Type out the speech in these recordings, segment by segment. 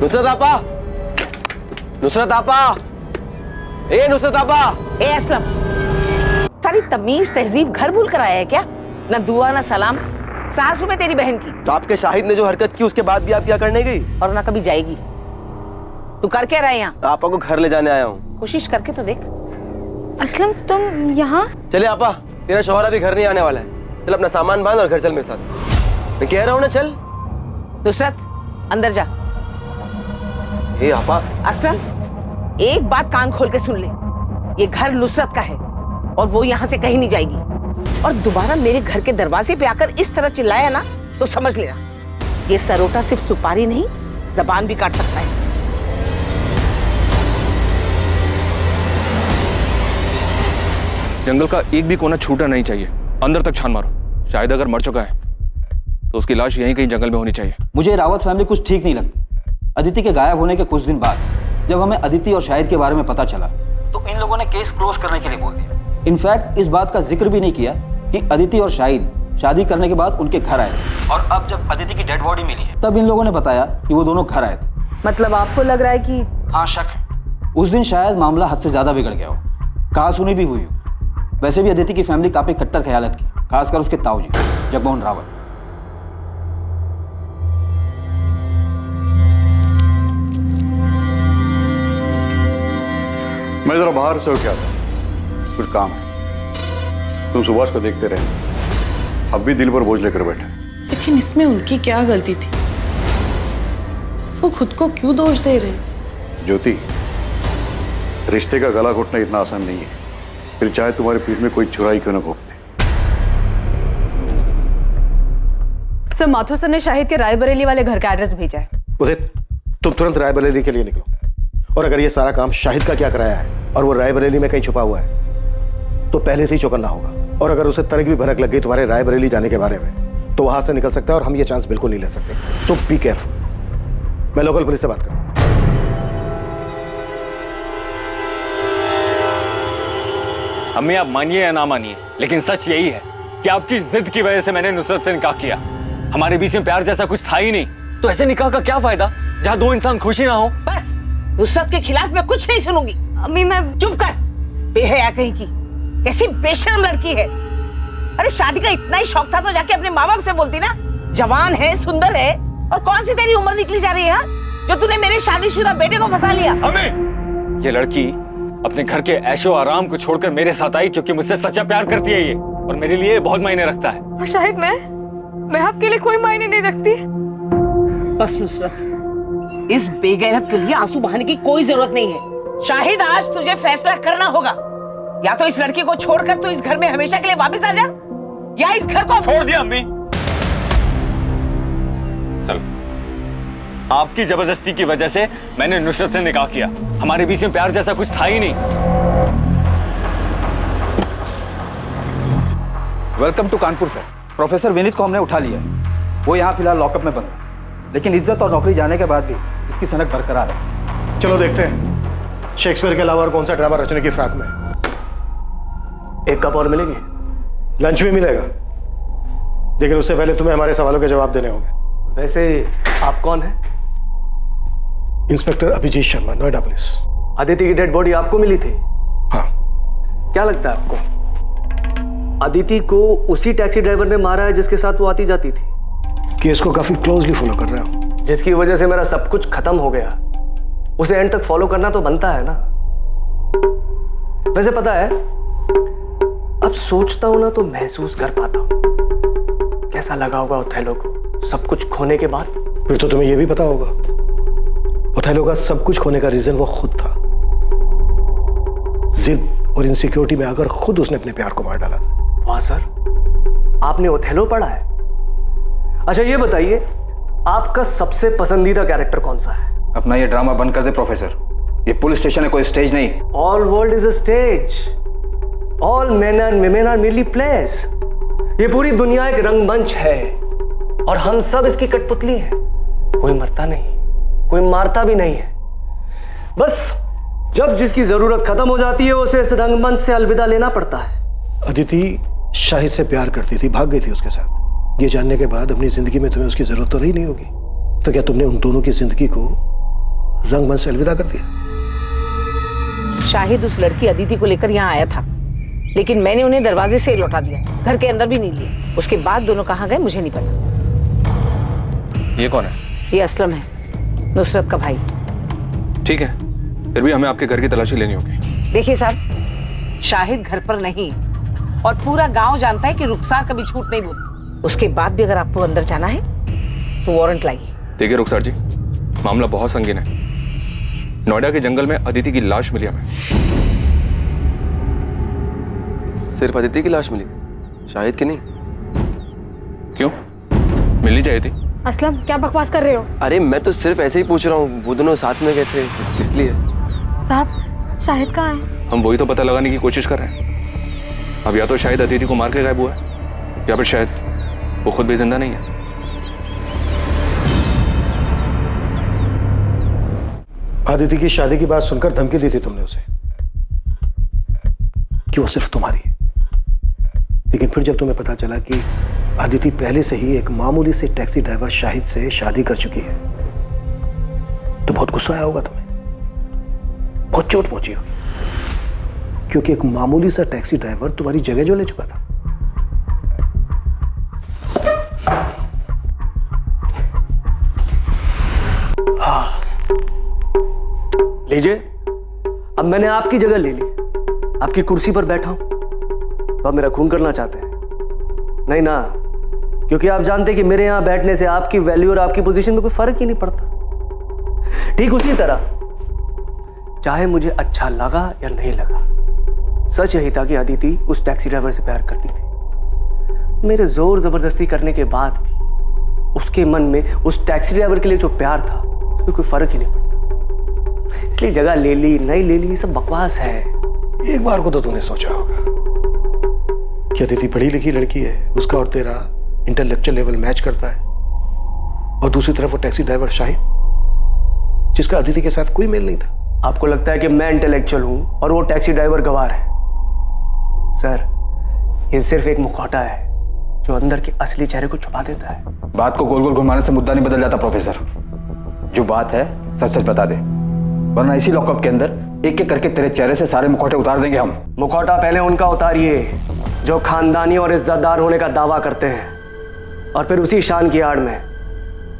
नुसरत आपा, नुसरत आपा, ए नुसरत आपा। ए असलम, सारी तमीज तहजीब घर भूल कर आया है क्या? ना दुआ ना सलाम। सासू में तेरी बहन की। तो आपके शाहिद ने जो हरकत की उसके बाद भी आप क्या करने गई? और ना कभी जाएगी। तू कर क्या रहा है यहाँ? आपा को घर ले जाने आया हूँ। कोशिश करके तो देख। असलम तुम यहाँ? चले आपा, तेरा शौहर अभी घर नहीं आने वाला है। चल अपना सामान बांध और घर चल मेरे साथ। मैं कह रहा हूँ ना, चल। नुसरत अंदर जा। ए आपा। असलम, एक बात कान खोल के सुन ले, ये घर नुसरत का है और वो यहाँ से कहीं नहीं जाएगी। और दोबारा मेरे घर के दरवाजे पे आकर इस तरह चिल्लाया ना तो समझ लेना, ये सरोटा सिर्फ सुपारी नहीं, जबान भी काट सकता है। जंगल का एक भी कोना छूटा नहीं चाहिए। अंदर तक छान मारो। शायद अगर मर चुका है तो उसकी लाश यहीं कहीं जंगल में होनी चाहिए। मुझे रावत फैमिली कुछ ठीक नहीं लगती। अदिति के गायब होने के कुछ दिन बाद जब हमें अदिति और शाहिद के बारे में पता चला तो इन लोगों ने केस क्लोज करने के लिए बोल दिया। इनफैक्ट इस बात का जिक्र भी नहीं किया कि अदिति और शाहिद शादी करने के बाद उनके घर आए और अब जब अदिति की डेड बॉडी मिली है तब इन लोगों ने बताया कि वो दोनों घर आए थे। मतलब आपको लग रहा है कि? हाँ, शक है। उस दिन शायद मामला हद से ज्यादा बिगड़ गया हो, कहा सुनी भी हुई हो। वैसे भी अदिति की फैमिली काफी कट्टर ख्यालत की, खासकर उसके ताऊजी जगमोहन रावत। मैं जरा बाहर से होके आता, कुछ काम है। तुम सुभाष को देखते रहे, अब भी दिल पर बोझ लेकर बैठे। लेकिन इसमें उनकी क्या गलती थी? वो खुद को क्यों दोष दे रहे? ज्योति, रिश्ते का गला घोटना इतना आसान नहीं है, फिर चाहे तुम्हारे पीठ में कोई चुराई क्यों न घोंपते। सर, माथुर सर ने शाहिद के रायबरेली वाले घर का एड्रेस भेजा है। उदित, तुम तुरंत रायबरेली के लिए निकलो। और अगर ये सारा काम शाहिद का क्या कराया है और वो रायबरेली में कहीं छुपा हुआ है तो पहले से ही चौकन्ना होगा। और अगर उसे तनिक भी भनक लग गई तुम्हारे रायबरेली जाने के बारे में तो वहां से निकल सकता है और हम ये चांस बिल्कुल नहीं ले सकते। सो बी केयरफुल। मैं लोकल पुलिस से बात करता हूं। अम्मी, आप मानिए या ना मानिए, लेकिन सच यही है कि आपकी जिद की वजह से मैंने नुसरत से निकाह किया। हमारे बीच में प्यार जैसा कुछ था ही नहीं, तो ऐसे निकाह का क्या फायदा जहां दो इंसान खुशी ना हो। बस, नुसरत के खिलाफ मैं कुछ नहीं सुनूंगी। अम्मी मैं... चुप कर, बेहया कहीं की, कैसी बेशर्म लड़की है। अरे शादी का इतना ही शौक था तो जाके अपने माँ बाप से बोलती ना। जवान है, सुंदर है, और कौन सी तेरी उम्र निकली जा रही है जो तूने मेरे शादीशुदा बेटे को फंसा लिया। अम्मी, ये लड़की अपने घर के ऐशो आराम को छोड़कर मेरे साथ आई क्योंकि मुझसे सच्चा प्यार करती है ये, और मेरे लिए बहुत मायने रखता है। और शाहिद मैं आपके लिए कोई मायने नहीं रखती। बस नुसरत, इस बेगैरत के लिए आंसू बहाने की कोई जरूरत नहीं है। शाहिद, आज तुझे फैसला करना होगा। या तो इस लड़की को छोड़कर तू इस घर में हमेशा के लिए वापस आ जा, या इस घर को छोड़ दिया। अम्मी, चलो, आपकी जबरदस्ती की वजह से मैंने नुसरत से निकाह किया। हमारे बीच में प्यार जैसा कुछ था ही नहीं। Welcome to Kanpur sir. Professor Vineet को हमने उठा लिया है। वो यहाँ फिलहाल लॉकअप में बंद है, लेकिन इज्जत और नौकरी जाने के बाद भी इसकी सनक बरकरार है। चलो देखते हैं शेक्सपियर के अलावा और कौन सा ड्रामा रचने की फ्राक में। एक कप और मिलेगी? लंच भी मिलेगा, लेकिन उससे पहले तुम्हें हमारे सवालों के जवाब देने होंगे। वैसे आप कौन हैं? Inspector Abhijeet Sharma, Noida police. अदिति की डेड बॉडी आपको मिली थी? हाँ। क्या लगता है आपको, अदिति को उसी टैक्सी ड्राइवर ने मारा है जिसके साथ वो आती जाती थी? केस को काफी क्लोजली फॉलो कर रहे हो। जिसकी वजह से मेरा सब कुछ खत्म हो गया, उसे एंड तक फॉलो करना तो बनता है ना। वैसे पता है, अब सोचता हूं ना तो महसूस कर पाता हूं कैसा लगा होगा ओथेलो को सब कुछ खोने के बाद। फिर तो तुम्हें यह भी पता होगा ओथेलो का सब कुछ खोने का रीजन वो खुद था। जिद और इनसिक्योरिटी में आकर खुद उसने अपने प्यार को मार डाला था। वाह सर, आपने ओथेलो पढ़ा है? अच्छा ये बताइए, आपका सबसे पसंदीदा कैरेक्टर कौन सा है? अपना ये ड्रामा बंद कर दे प्रोफेसर, ये पुलिस स्टेशन है, कोई स्टेज नहीं। All world is a stage, all men and women are merely players. ये पूरी दुनिया एक रंगमंच है और हम सब इसकी कठपुतली हैं। कोई मरता नहीं, कोई मारता भी नहीं है। बस जब जिसकी जरूरत खत्म हो जाती है उसे इस रंगमंच से अलविदा लेना पड़ता है। अदिति शाहिद से प्यार करती थी, भाग गई थी उसके साथ। ये जानने के बाद अपनी जिंदगी में तुम्हें उसकी जरूरत तो रही नहीं होगी, तो क्या तुमने उन दोनों की जिंदगी को रंगमंच से अलविदा कर दिया? शाहिद उस लड़की अदिति को लेकर यहाँ आया था, लेकिन मैंने उन्हें दरवाजे से लौटा दिया, घर के अंदर भी नहीं लिए। उसके बाद दोनों कहाँ गए मुझे नहीं पता। ये कौन है? ये असलम है, नुसरत का भाई। ठीक है, फिर भी हमें आपके घर की तलाशी लेनी होगी। देखिए साहब, शाहिद घर पर नहीं और पूरा गांव जानता है कि रुखसार कभी झूठ नहीं बोलती। उसके बाद भी अगर आपको अंदर जाना है तो वारंट लाइए। देखिए रुखसार जी, मामला बहुत संगीन है। नोएडा के जंगल में अदिति की लाश मिली हमें। सिर्फ अदिति की लाश मिली, शाहिद की नहीं? क्यों, मिलनी चाहिए थी। असलम क्या बकवास कर रहे हो? अरे मैं तो सिर्फ ऐसे ही पूछ रहा हूँ, वो दोनों साथ में गए थे इसलिए। साहब, शाहिद कहाँ है? हम वही तो पता लगाने की कोशिश कर रहे हैं। अब या तो शायद अदिति को मार के गायब हुआ है, या फिर शायद वो खुद भी जिंदा नहीं है। अदिति की शादी की बात सुनकर धमकी दी थी तुमने उसे कि वो सिर्फ तुम्हारी है, लेकिन फिर जब तुम्हें पता चला कि अदिति पहले से ही एक मामूली से टैक्सी ड्राइवर शाहिद से शादी कर चुकी है, तो बहुत गुस्सा आया होगा तुम्हें, बहुत चोट पहुंची होगी, क्योंकि एक मामूली सा टैक्सी ड्राइवर तुम्हारी जगह जो ले चुका था। लीजिए, अब मैंने आपकी जगह ले ली, आपकी कुर्सी पर बैठा हूं, तो आप मेरा खून करना चाहते हैं? नहीं ना, क्योंकि आप जानते हैं कि मेरे यहां बैठने से आपकी वैल्यू और आपकी पोजीशन में कोई फर्क ही नहीं पड़ता। ठीक उसी तरह, चाहे मुझे अच्छा लगा या नहीं लगा, सच यही था कि अदिति उस टैक्सी ड्राइवर से प्यार करती थी। मेरे जोर जबरदस्ती करने के बाद भी उसके मन में उस टैक्सी ड्राइवर के लिए जो प्यार था, उसमें कोई फर्क ही नहीं पड़ता। इसलिए जगह ले ली नहीं ले ली, ये सब बकवास है। एक बार को तो तुमने सोचा होगा कि अदिति पढ़ी लिखी लड़की है, उसका और तेरा इंटेलेक्चुअल लेवल मैच करता है, और दूसरी तरफ वो टैक्सी ड्राइवर शाहिद, जिसका अदिति के साथ कोई मेल नहीं था। आपको लगता है कि मैं इंटेलेक्चुअल हूं और वो टैक्सी ड्राइवर गवार है? सर, ये सिर्फ एक मुखौटा है जो अंदर के असली चेहरे को छुपा देता है। बात को गोल गोल घुमाने से मुद्दा नहीं बदल जाता प्रोफेसर। जो बात है सच सच बता दे, वरना इसी लॉकअप के अंदर एक एक करके तेरे चेहरे से सारे मुखौटे उतार देंगे हम। मुखौटा पहले उनका उतारिए जो खानदानी और इज्जतदार होने का दावा करते हैं, और फिर उसी शान की आड़ में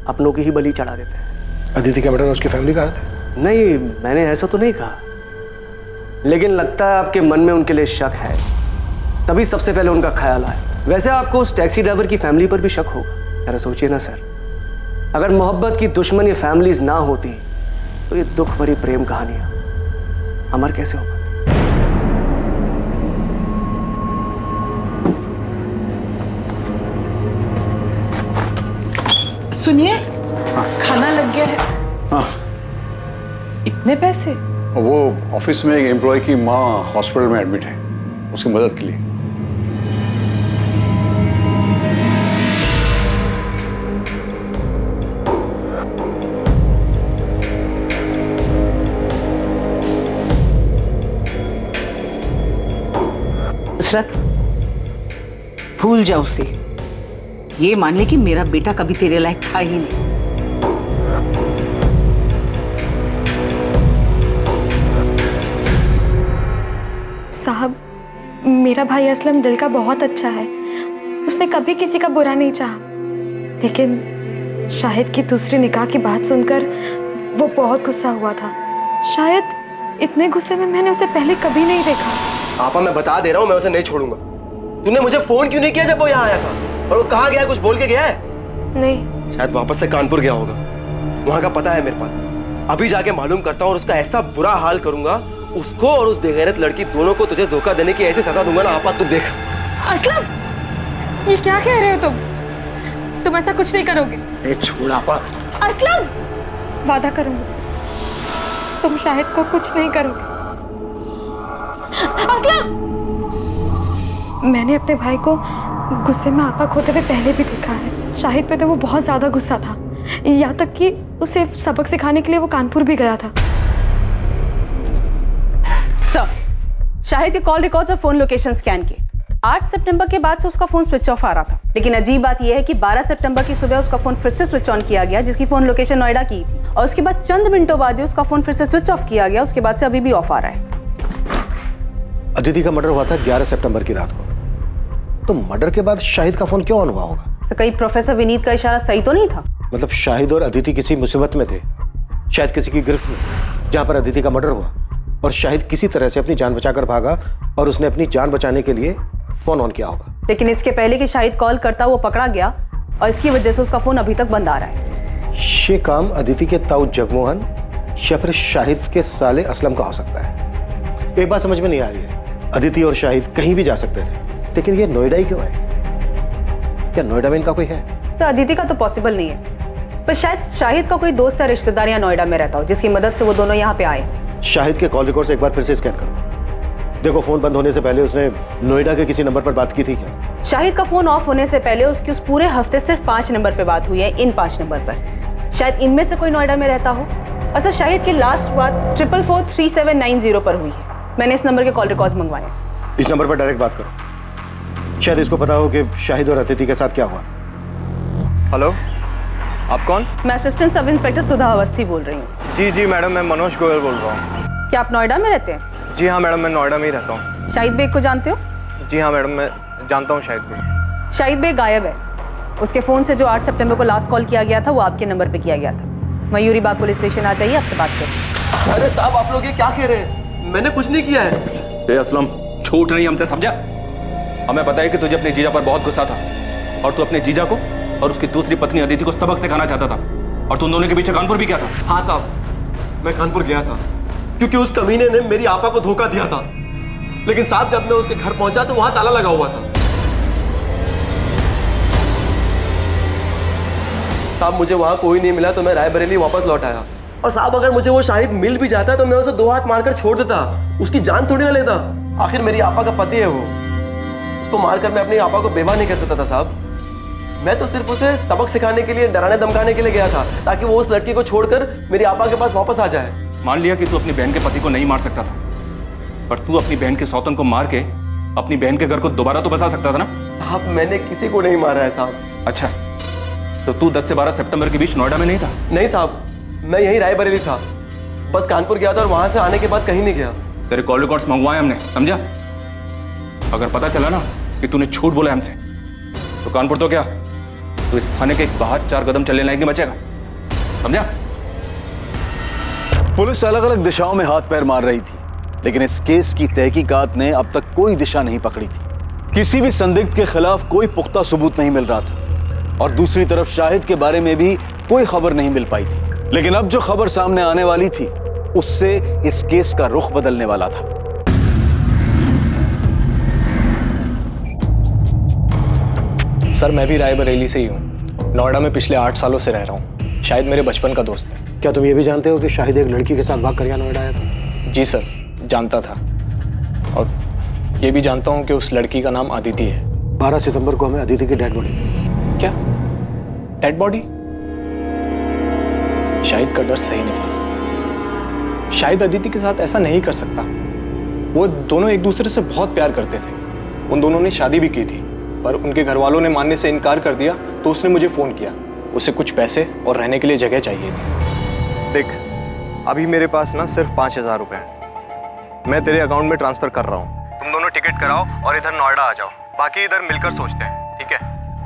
अपनों की ही बलि चढ़ा देते हैं। अदिति का मर्डर उसकी फैमिली का हाथ है? नहीं, मैंने ऐसा तो नहीं कहा, लेकिन लगता है आपके मन में उनके लिए शक है, तभी सबसे पहले उनका ख्याल आया। वैसे आपको उस टैक्सी ड्राइवर की फैमिली पर भी शक होगा। जरा सोचिए ना सर, अगर मोहब्बत की दुश्मनी फैमिलीज ना होती तो ये दुख भरी प्रेम कहानियां अमर कैसे हो पाती? सुनिए, खाना लग गया है। हाँ, इतने पैसे? वो ऑफिस में एक एम्प्लॉय की माँ हॉस्पिटल में एडमिट है, उसकी मदद के लिए। नुसरत, भूल जा उसे, ये मान ले कि मेरा बेटा कभी तेरे लायक था ही नहीं। साहब, मेरा भाई असलम दिल का बहुत अच्छा है, उसने कभी किसी का बुरा नहीं चाहा, लेकिन शाहिद की दूसरी निकाह की बात सुनकर वो बहुत गुस्सा हुआ था। शायद इतने गुस्से में मैंने उसे पहले कभी नहीं देखा। आपा, मैं बता दे रहा हूँ, मैं उसे नहीं छोड़ूंगा। तूने मुझे फोन क्यों नहीं किया जब वो यहाँ आया था? और वो कहाँ गया है, कुछ बोल के गया है? नहीं। शायद वापस से कानपुर गया होगा, वहां का पता है मेरे पास। अभी जाके मालूम करता हूँ और उसका ऐसा बुरा हाल करूंगा, उसको और उस बेगैरत लड़की दोनों को तुझे धोखा देने की ऐसी सजा दूंगा ना आपा, तू देख। असलम, ये क्या कह रहे हो तुम? तुम ऐसा कुछ नहीं करोगे। छोड़ आपा। असलम, वादा करो मुझसे, तुम शाहिद को कुछ नहीं करोगे। असलम, मैंने अपने भाई को गुस्से में आपा खोते हुए पहले भी देखा है। शाहिद पे तो वो बहुत ज्यादा गुस्सा था, यहाँ तक कि उसे सबक सिखाने के लिए वो कानपुर भी गया था। सर, शाहिद के कॉल रिकॉर्ड्स और फोन लोकेशन स्कैन किए। 8 सितंबर के बाद से उसका फोन स्विच ऑफ आ रहा था, लेकिन अजीब बात यह है कि 12 सितंबर की सुबह उसका फोन फिर से स्विच ऑन किया गया, जिसकी फोन लोकेशन नोएडा की थी। और उसके बाद चंद मिनटों बाद ही उसका फोन फिर से स्विच ऑफ किया गया। उसके बाद से अभी भी ऑफ आ रहा है। अदिति का मर्डर हुआ था 11 सितंबर की रात को, तो मर्डर के बाद शाहिद का फोन क्यों ऑन हुआ होगा? तो कहीं प्रोफेसर विनीत का इशारा सही तो नहीं था? मतलब शाहिद और अदिति किसी मुसीबत में थे, शायद किसी की गिरफ्त में, जहां पर अदिति का मर्डर हुआ, और शाहिद किसी तरह से अपनी जान बचाकर भागा और उसने अपनी जान बचाने के लिए फोन ऑन किया होगा। लेकिन इसके पहले कि शाहिद कॉल करता वो पकड़ा गया और इसकी वजह से उसका फोन अभी तक बंद आ रहा है। ये काम अदिति के ताऊ जगमोहन या फिर शाहिद के साले असलम का हो सकता है। एक बात समझ में नहीं आ रही है, अदिति और शाहिद कहीं भी जा सकते थे, लेकिन ये नोएडा ही क्यों है? क्या नोएडा में इनका कोई है? तो अदिति का तो पॉसिबल नहीं है, पर शायद शाहिद का कोई दोस्त या रिश्तेदार यहाँ नोएडा में रहता हो जिसकी मदद से वो दोनों यहाँ पे आए। शाहिद के कॉल रिकॉर्ड से एक बार फिर से स्कैन करो, देखो फोन बंद होने से पहले उसने नोएडा के किसी नंबर पर बात की थी क्या? शाहिद का फोन ऑफ होने से पहले उसकी उस पूरे हफ्ते सिर्फ 5 नंबर पे बात हुई है, इन 5 नंबर पर। शायद इनमें से कोई नोएडा में रहता हो। असल शाहिद की लास्ट बात 443790 पर हुई है। मैंने इस नंबर के कॉल रिकॉर्ड्स मंगवाए। इस नंबर पर डायरेक्ट बात करो, शायद इसको पता हो कि शाहिद और अदिति के साथ क्या हुआ। हेलो, आप कौन? मैं असिस्टेंट सब इंस्पेक्टर सुधा अवस्थी बोल रही हूँ। जी मैडम, मैं मनोज गोयल बोल रहा हूँ। क्या आप नोएडा में रहते हैं? जी हाँ मैडम, मैं नोएडा में ही रहता हूँ। शाहिद बेग को जानते हो? जी हाँ मैडम, मैं जानता हूँ शाहिद बेग। शाहिद बेग गायब है। उसके फोन से जो 8 सितंबर को लास्ट कॉल किया गया था वो आपके नंबर पे किया गया था। मयूरी बाग पुलिस स्टेशन आ जाइए, आपसे बात करें। अरे साहब, आप लोग ये क्या कह रहे हैं? मैंने कुछ नहीं किया है। असलम, छूट नहीं हमसे, समझा? हमें पता है कि तुझे अपने जीजा पर बहुत गुस्सा था और तू अपने जीजा को और उसकी दूसरी पत्नी अदिति को सबक सिखाना चाहता था, और तुम दोनों के पीछे कानपुर भी गया था। हाँ साहब, मैं कानपुर गया था क्योंकि उस कमीने ने मेरी आपा को धोखा दिया था। लेकिन साहब, जब मैं उसके घर पहुंचा तो वहां ताला लगा हुआ था। साहब, मुझे वहां कोई नहीं मिला तो मैं रायबरेली वापस लौट आया। और साहब, अगर मुझे वो शाहिद मिल भी जाता तो मैं उसे 2 हाथ मारकर छोड़ देता, उसकी जान थोड़ी ना लेता। आखिर मेरी आपा का पति है वो, उसको मारकर मैं अपनी आपा को बेवा नहीं कर सकता था साहब। मैं तो सिर्फ उसे सबक सिखाने के लिए, डराने धमकाने के लिए गया था, ताकि वो उस लड़की को छोड़कर मेरी आपा के पास वापस आ जाए। मान लिया कि तू अपनी बहन के पति को नहीं मार सकता था, पर तू अपनी बहन के सौतन को मार के अपनी बहन के घर को दोबारा तो बसा सकता था ना? साहब, मैंने किसी को नहीं मारा है साहब। अच्छा, तो तू 10 से 12 सितंबर के बीच नोएडा में नहीं था? नहीं साहब, मैं यहीं रायबरेली था, बस कानपुर गया था और वहां से आने के बाद कहीं नहीं गया। तेरे कॉल रिकॉर्ड्स मंगवाए हमने, समझा? अगर पता चला ना कि तूने झूठ बोला हमसे, तो कानपुर तो क्या, तो इस थाने के बाहर 4 कदम चलने लायक नहीं बचेगा, समझा? पुलिस अलग अलग दिशाओं में हाथ पैर मार रही थी, लेकिन इस केस की तहकीकात ने अब तक कोई दिशा नहीं पकड़ी थी। किसी भी संदिग्ध के खिलाफ कोई पुख्ता सबूत नहीं मिल रहा था, और दूसरी तरफ शाहिद के बारे में भी कोई खबर नहीं मिल पाई थी। लेकिन अब जो खबर सामने आने वाली थी, उससे इस केस का रुख बदलने वाला था। सर, मैं भी रायबरेली से ही हूँ। नोएडा में पिछले 8 सालों से रह रहा हूँ। शाहिद मेरे बचपन का दोस्त है। क्या तुम ये भी जानते हो कि शाहिद एक लड़की के साथ भाग कर यहाँ नोएडा आया था? जी सर, जानता था, और ये भी जानता हूँ कि उस लड़की का नाम अदिति है। 12 सितंबर को हमें अदिति की डेड बॉडी। क्या डेड बॉडी? शाहिद का डर सही नहीं। शाहिद अदिति के साथ ऐसा नहीं कर सकता। वो दोनों एक दूसरे से बहुत प्यार करते थे। उन दोनों ने शादी भी की थी, पर उनके घर वालों ने मानने से इनकार कर दिया, तो उसने मुझे फ़ोन किया। उसे कुछ पैसे और रहने के लिए जगह चाहिए थी। देख, अभी मेरे पास ना सिर्फ 5000 रुपये हैं। मैं तेरे अकाउंट में ट्रांसफ़र कर रहा हूँ। तुम दोनों टिकट कराओ और इधर नोएडा आ जाओ। बाकी इधर मिलकर सोचते हैं, ठीक है?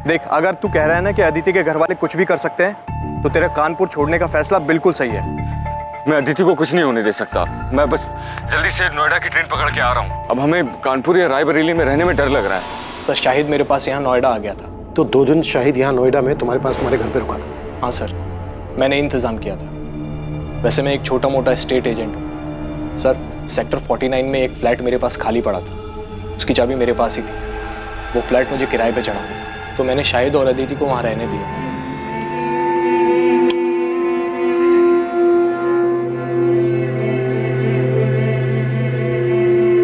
देख, अगर तू कह रहा है ना कि अदिति के घर वाले कुछ भी कर सकते हैं, तो तेरा कानपुर छोड़ने का फैसला बिल्कुल सही है। मैं अदिति को कुछ नहीं होने दे सकता। मैं बस जल्दी से नोएडा की ट्रेन पकड़ के आ रहा हूँ। अब हमें कानपुर या रायबरेली में रहने में डर लग रहा है। सर, शाहिद मेरे पास यहाँ नोएडा आ गया था। तो 2 दिन शाहिद यहाँ नोएडा में तुम्हारे पास तुम्हारे घर पे रुका था? हाँ सर, मैंने इंतज़ाम किया था। वैसे मैं एक छोटा मोटा स्टेट एजेंट हूँ सर। सेक्टर 49 में एक फ्लैट मेरे पास खाली पड़ा था, उसकी चाबी मेरे पास ही थी। वो फ्लैट मुझे किराए पे चढ़ा, तो मैंने शाहिद और अदिति को वहाँ रहने दिया।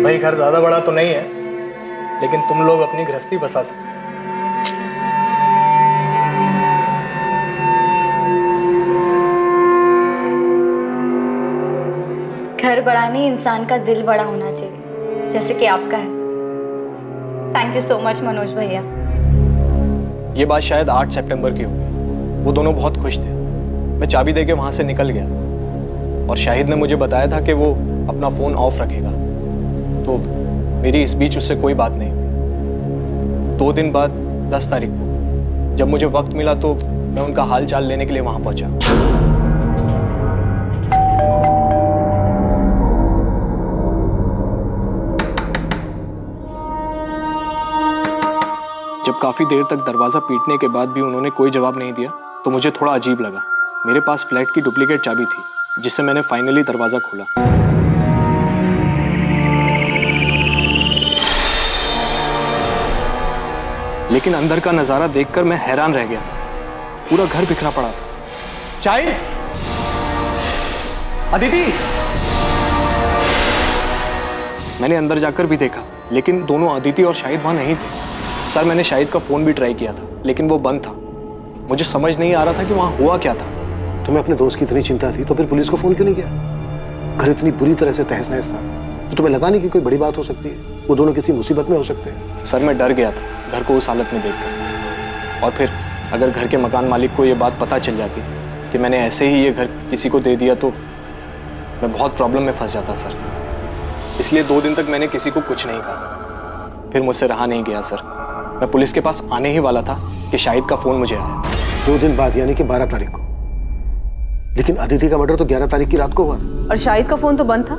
भाई, घर ज़्यादा बड़ा तो नहीं है, लेकिन तुम लोग अपनी गृहस्थी बसा सकते। घर बड़ा नहीं, इंसान का दिल बड़ा होना चाहिए, जैसे कि आपका है। Thank you so much Manoj भैया। ये बात शायद 8 सितंबर की होगी। वो दोनों बहुत खुश थे। मैं चाबी देके वहां से निकल गया और शाहिद ने मुझे बताया था कि वो अपना फ़ोन ऑफ रखेगा, तो मेरी इस बीच उससे कोई बात नहीं हुई। 2 दिन बाद 10 तारीख को जब मुझे वक्त मिला तो मैं उनका हाल चाल लेने के लिए वहां पहुंचा। जब काफ़ी देर तक दरवाज़ा पीटने के बाद भी उन्होंने कोई जवाब नहीं दिया तो मुझे थोड़ा अजीब लगा। मेरे पास फ्लैट की डुप्लीकेट चाबी थी जिससे मैंने फाइनली दरवाज़ा खोला। लेकिन अंदर का नज़ारा देखकर मैं हैरान रह गया। पूरा घर बिखरा पड़ा था। शाहिद, अदिति। मैंने अंदर जाकर भी देखा लेकिन दोनों अदिति और शाहिद वहां नहीं थे। सर, मैंने शाहिद का फोन भी ट्राई किया था लेकिन वो बंद था। मुझे समझ नहीं आ रहा था कि वहां हुआ क्या था। तुम्हें अपने दोस्त की इतनी चिंता थी तो फिर पुलिस को फोन क्यों नहीं किया? घर इतनी बुरी तरह से तहस नहस था तो तुम्हें लगा नहीं कि कोई बड़ी बात हो सकती है, वो दोनों किसी मुसीबत में हो सकते हैं? सर, मैं डर गया था घर को उस हालत में देखकर। और फिर अगर घर के मकान मालिक को ये बात पता चल जाती कि मैंने ऐसे ही ये घर किसी को दे दिया तो मैं बहुत प्रॉब्लम में फंस जाता सर। इसलिए 2 दिन तक मैंने किसी को कुछ नहीं कहा। फिर मुझसे रहा नहीं गया सर। मैं पुलिस के पास आने ही वाला था कि शाहिद का फोन मुझे आया। 2 दिन बाद यानी कि 12 तारीख को। लेकिन अदिति का मर्डर तो 11 तारीख की रात को हुआ था। और शाहिद का फोन तो बंद था।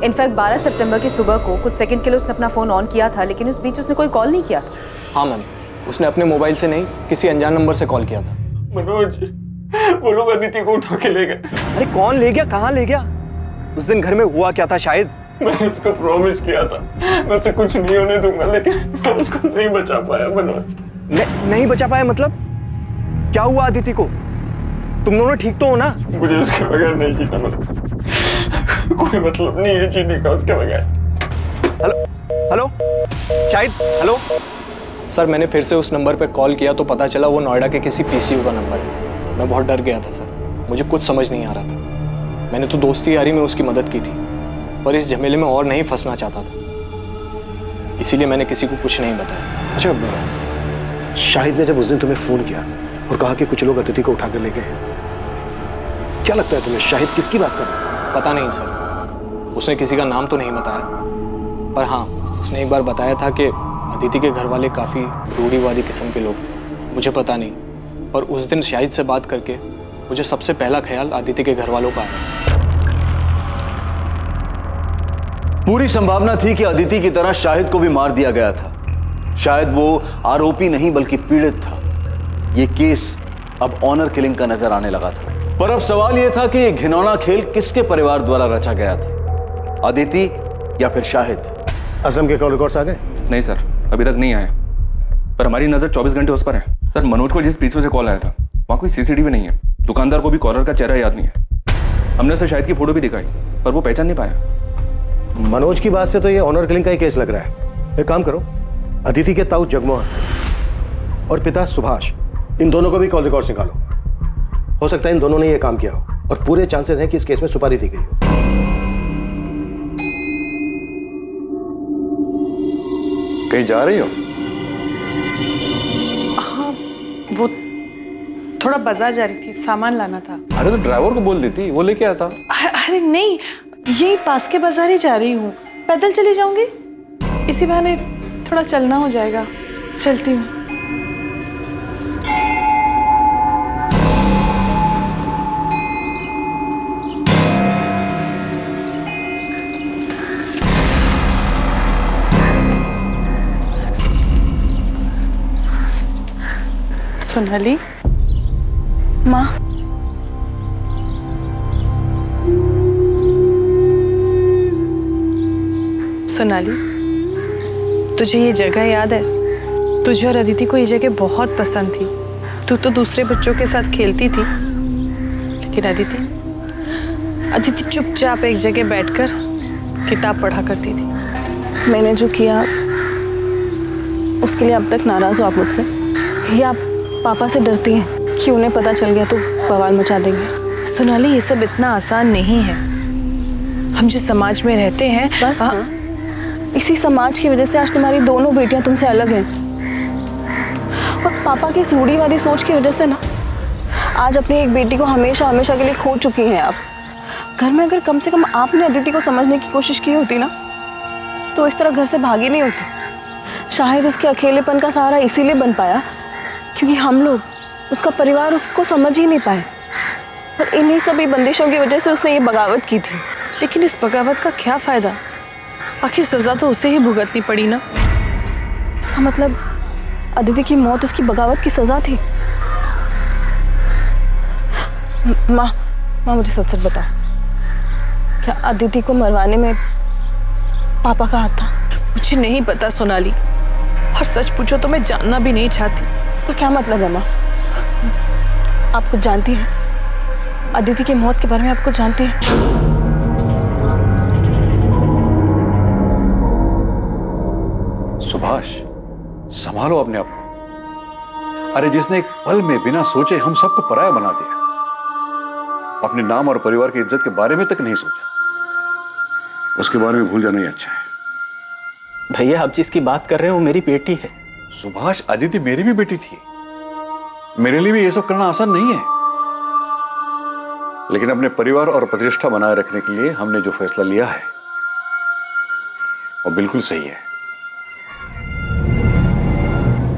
इनफैक्ट 12 सितंबर की सुबह को कुछ सेकंड के लिए उसने अपना फोन ऑन किया था लेकिन उस बीच उसने कोई कॉल नहीं किया था। हाँ मैम, उसने अपने मोबाइल से नहीं किसी अनजान नंबर से कॉल किया था। मनोज, वो लोग अदिति को उठा के ले गए। अरे कौन ले गया, कहाँ ले गया? उस दिन घर में हुआ क्या था शाहिद? मैंने उसको प्रॉमिस किया था मैं उसे कुछ नहीं होने दूंगा लेकिन मैं उसको नहीं बचा पाया मनोज। नहीं बचा पाया मतलब? क्या हुआ अदिति को? तुम दोनों ठीक तो हो ना? मुझे उसके बगैर नहीं जीना मनोज। कोई मतलब नहीं है जीने का उसके बगैर। Hello Shahid, hello. सर, मैंने फिर से उस नंबर पर कॉल किया तो पता चला वो नोएडा के किसी पीसीयू का नंबर है। मैं बहुत डर गया था सर, मुझे कुछ समझ नहीं आ रहा था। मैंने तो दोस्ती यारी में उसकी मदद की थी पर इस झमेले में और नहीं फंसना चाहता था, इसीलिए मैंने किसी को कुछ नहीं बताया। अच्छा, शाहिद ने जब उस दिन तुम्हें फोन किया और कहा कि कुछ लोग अदिति को उठाकर ले गए, क्या लगता है तुम्हें शाहिद किसकी बात कर रहा है? पता नहीं सर, उसने किसी का नाम तो नहीं बताया, पर हाँ उसने एक बार बताया था कि अदिति के घर वाले काफ़ी रूढ़िवादी किस्म के लोग थे। मुझे पता नहीं, पर उस दिन शाहिद से बात करके मुझे सबसे पहला ख्याल अदिति के घर वालों का आया। पूरी संभावना थी कि अदिति की तरह शाहिद को भी मार दिया गया था। शायद वो आरोपी नहीं बल्कि पीड़ित था। ये केस अब ऑनर किलिंग का नजर आने लगा था। पर अब सवाल यह था कि ये घिनौना खेल किसके परिवार द्वारा रचा गया था, अदिति या फिर शाहिद? असलम के कॉल रिकॉर्ड्स आ गए? नहीं सर, अभी तक नहीं आए, पर हमारी नजर 24 घंटे उस पर है। सर, मनोज को जिस पीछे से कॉल आया था वहाँ कोई सीसीटीवी नहीं है। दुकानदार को भी कॉलर का चेहरा याद नहीं है। हमने उसे शाहिद की फोटो भी दिखाई पर वो पहचान नहीं पाया। मनोज की बात से तो ये ऑनर किलिंग का ही केस लग रहा है। एक काम करो, अदिति के ताऊ जगमोहन और पिता सुभाष, इन दोनों को भी कॉल रिकॉर्ड्स निकालो। हो सकता है इन दोनों ने ये काम किया हो और पूरे चांसेस हैं कि इस केस में सुपारी दी गई हो। कहीं जा रही हो? हाँ, वो थोड़ा बाजार जा रही थी, सामान लाना था। अरे तो ड्राइवर को बोल देती, वो लेके आता। अरे नहीं, यही पास के बाजार ही जा रही हूँ, पैदल चली जाऊंगी, इसी बहाने थोड़ा चलना हो जाएगा। चलती हूँ। सोनाली, माँ, सोनाली, तुझे ये जगह याद है? तुझे और अदिति को ये जगह बहुत पसंद थी। तू तो दूसरे बच्चों के साथ खेलती थी, लेकिन अदिति चुपचाप एक जगह बैठकर किताब पढ़ा करती थी। मैंने जो किया उसके लिए अब तक नाराज हो आप मुझसे, या आप पापा से डरती हैं कि उन्हें पता चल गया तो बवाल मचा देंगे? सोनाली, ये सब इतना आसान नहीं है। हम जिस समाज में रहते हैं, बस इसी समाज की वजह से आज तुम्हारी दोनों बेटियां तुमसे अलग हैं। और पापा की इस रूढ़िवादी सोच की वजह से ना आज अपनी एक बेटी को हमेशा हमेशा के लिए खो चुकी हैं आप। घर में अगर कम से कम आपने अदिति को समझने की कोशिश की होती ना, तो इस तरह घर से भागी नहीं होती। शायद उसके अकेलेपन का सहारा इसीलिए बन पाया क्योंकि हम लोग, उसका परिवार उसको समझ ही नहीं पाए। और इन्हीं सभी बंदिशों की वजह से उसने ये बगावत की थी। लेकिन इस बगावत का क्या फायदा? आखिर सजा तो उसे ही भुगतनी पड़ी ना। इसका मतलब अदिति की मौत उसकी बगावत की सजा थी। माँ मुझे सच सच बताओ, क्या अदिति को मरवाने में पापा का हाथ था? मुझे नहीं पता सोनाली, और सच पूछो तो मैं जानना भी नहीं चाहती। इसका क्या मतलब है माँ? आप कुछ जानती हैं? अदिति की मौत के बारे में आप कुछ जानती हैं? सुभाष, संभालो अपने आप को। अरे जिसने एक पल में बिना सोचे हम सबको पराया बना दिया, अपने नाम और परिवार की इज्जत के बारे में तक नहीं सोचा, उसके बारे में भूल जाना ही अच्छा है। भैया आप जिसकी बात कर रहे हो मेरी बेटी है। सुभाष, अदिति मेरी भी बेटी थी। मेरे लिए भी ये सब करना आसान नहीं है, लेकिन अपने परिवार और प्रतिष्ठा बनाए रखने के लिए हमने जो फैसला लिया है वो बिल्कुल सही है।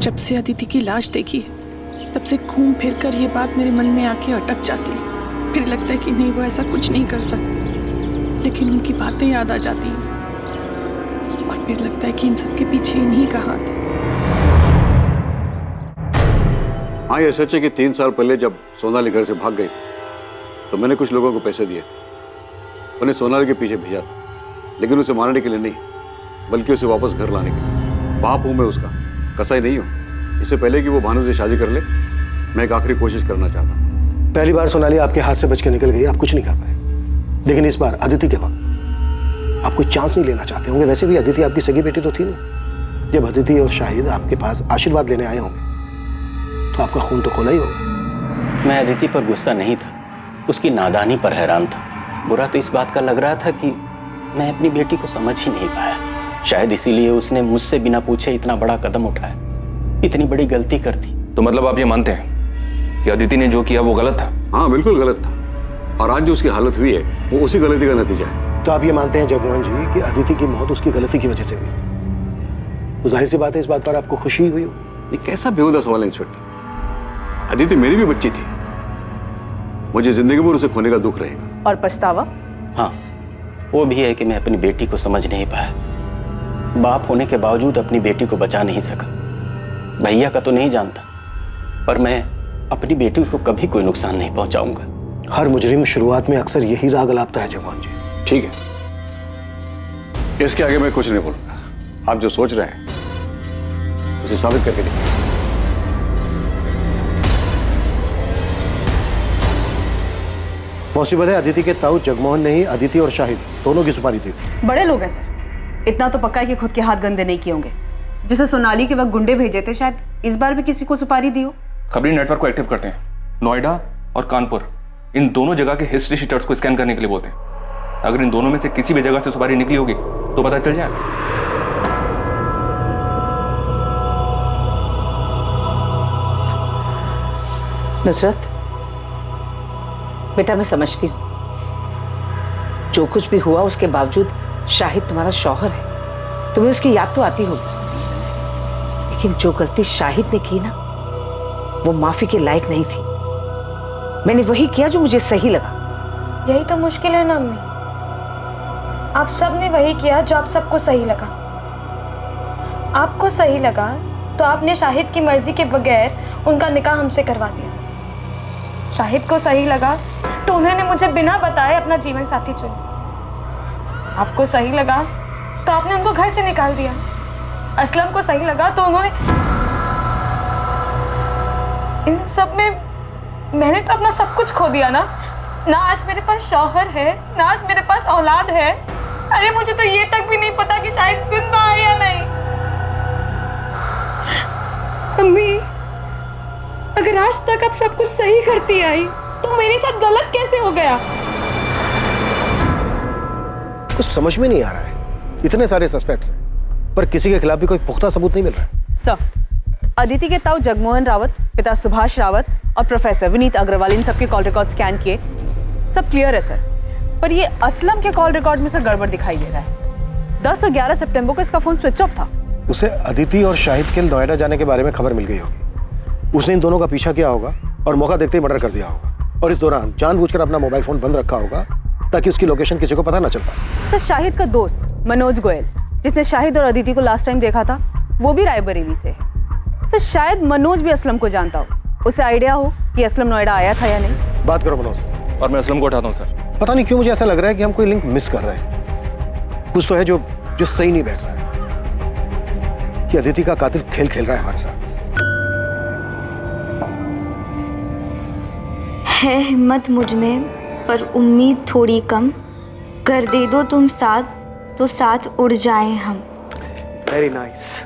जब से अदिति की लाश देखी है तब से घूम फिर कर ये बात मेरे मन में आके अटक जाती है। फिर लगता है कि नहीं, वो ऐसा कुछ नहीं कर सकती, लेकिन उनकी बातें याद आ जाती हैं और फिर लगता है कि इन सब के पीछे इन्हीं का हाथ है। हाँ, ये सच है कि 3 साल पहले जब सोनाली घर से भाग गई तो मैंने कुछ लोगों को पैसे दिए, उन्हें सोनाली के पीछे भेजा था, लेकिन उसे मारने के लिए नहीं, बल्कि उसे वापस घर लाने के लिए। बाप हूं मैं उसका, कसाई नहीं हूं। इससे पहले कि वो भानु से शादी कर ले, मैं एक आखिरी कोशिश करना चाहता हूं। पहली बार सोनाली आपके हाथ से बच के निकल गई, आप कुछ नहीं कर पाए, लेकिन इस बार अदिति के वक्त आप कोई चांस नहीं लेना चाहते होंगे। वैसे भी अदिति आपकी सगी बेटी तो थी नहीं। जब अदिति और शाहिद आपके पास आशीर्वाद लेने आए होंगे तो आपका खून तो खोला ही होगा। मैं अदिति पर गुस्सा नहीं था, उसकी नादानी पर हैरान था। बुरा तो इस बात का लग रहा था कि मैं अपनी बेटी को समझ ही नहीं पाया। शायद इसीलिए उसने मुझसे बिना पूछे इतना बड़ा कदम उठाया, इतनी बड़ी गलती कर दी। तो मतलब आप ये मानते हैं कि अदिति ने जो किया वो गलत था? हाँ, बिल्कुल गलत था, और आज जो उसकी हालत हुई है वो उसी गलती का नतीजा है। तो आप ये मानते हैं जगमोहन जी कि अदिति की मौत उसकी गलती की वजह से हुई? तो जाहिर सी बात है इस बात पर आपको खुशी हुई होगी। ये कैसा बेहुदा सवाल है इंस्पेक्टर? अदिति मेरी भी बच्ची थी, मुझे जिंदगी भर उसे खोने का दुख रहेगा। और पछतावा? हाँ, वो भी है कि मैं अपनी बेटी को समझ नहीं पाया। बाप होने के बावजूद अपनी बेटी को बचा नहीं सका। भैया का तो नहीं जानता, पर मैं अपनी बेटी को कभी कोई नुकसान नहीं पहुंचाऊंगा। हर मुजरिम शुरुआत में अक्सर यही राग अलापता है जगमोहन जी। ठीक है, इसके आगे मैं कुछ नहीं बोलूंगा। आप जो सोच रहे हैं उसे साबित करके देखिए। पॉसिबल है अदिति के ताऊ जगमोहन ने ही अदिति और शाहिद दोनों की सुपारी दी। बड़े लोग हैं सर, इतना तो पक्का है कि खुद के हाथ गंदे नहीं किए होंगे। जैसे सोनाली के वक्त गुंडे भेजे थे, शायद इस बार भी किसी को सुपारी दी हो। खबरी नेटवर्क को एक्टिव करते हैं, नोएडा और कानपुर, इन दोनों जगह के हिस्ट्री शीटर्स को स्कैन करने के लिए बोलते हैं। अगर इन दोनों में से किसी भी जगह से सुपारी निकली होगी तो पता चल जाएगा। नुसरत बेटा, मैं समझती हूँ जो कुछ भी हुआ उसके बावजूद शाहिद तुम्हारा शौहर है, तुम्हें उसकी याद तो आती होगी, लेकिन जो गलती शाहिद ने की ना वो माफी के लायक नहीं थी। मैंने वही किया जो मुझे सही लगा। यही तो मुश्किल है ना अम्मी, आप सब ने वही किया जो आप सबको सही लगा। आपको सही लगा तो आपने शाहिद की मर्जी के बगैर उनका निकाह हमसे करवा दिया। शाहिद को सही लगा तो उन्होंने मुझे बिना बताए अपना जीवन साथी चुना। आपको सही लगा तो आपने उनको घर से निकाल दिया। असलम को सही लगा तो उन्होंने, इन सब में मैंने तो अपना सब कुछ खो दिया ना आज मेरे पास शौहर है, ना आज मेरे पास औलाद है। अरे मुझे तो ये तक भी नहीं पता कि शायद जिंदा है या नहीं। अम्मी, अगर आज तक आप सब कुछ सही करती आई तो मेरे साथ गलत कैसे हो गया? कुछ समझ में नहीं आ रहा है। इतने सारे सस्पेक्ट्स हैं पर किसी के खिलाफ भी कोई पुख्ता सबूत नहीं मिल रहा है। सर, अदिति के ताऊ जगमोहन रावत, पिता सुभाष रावत और प्रोफेसर विनीत अग्रवाल, इन सबके कॉल रिकॉर्ड स्कैन किए, सब क्लियर है सर। पर ये असलम के कॉल रिकॉर्ड में सर गड़बड़ दिखाई दे रहा है। 10 और 11 सितंबर को इसका फोन स्विच ऑफ था। उसे अदिति और शाहिद के नोएडा जाने के बारे में खबर मिल गई होगी। उसने इन दोनों का पीछा किया होगा और मौका देखते ही मर्डर कर दिया होगा, और इस दौरान जानबूझकर अपना मोबाइल फोन बंद रखा होगा ताकि उसकी लोकेशन किसी को पता ना चल पाए। तो शाहिद का दोस्त मनोज गोयल, जिसने शाहिद और अदिति को लास्ट टाइम देखा था, वो भी रायबरेली से है। सर शायद मनोज भी असलम को जानता हो, उसे आइडिया हो कि असलम नोएडा आया था या नहीं। बात करो मनोज। और मैं असलम को उठाता हूँ सर। पता नहीं क्यों मुझे ऐसा लग रहा है कि हम कोई लिंक मिस कर रहे हैं। कुछ तो है जो सही नहीं बैठ रहा है। कि अदिति का कातिल खेल खेल रहा है हमारे साथ। है हिम्मत मुझ में पर उम्मीद थोड़ी कम, कर दे दो तुम साथ तो साथ उड़ जाएं हम। Very nice,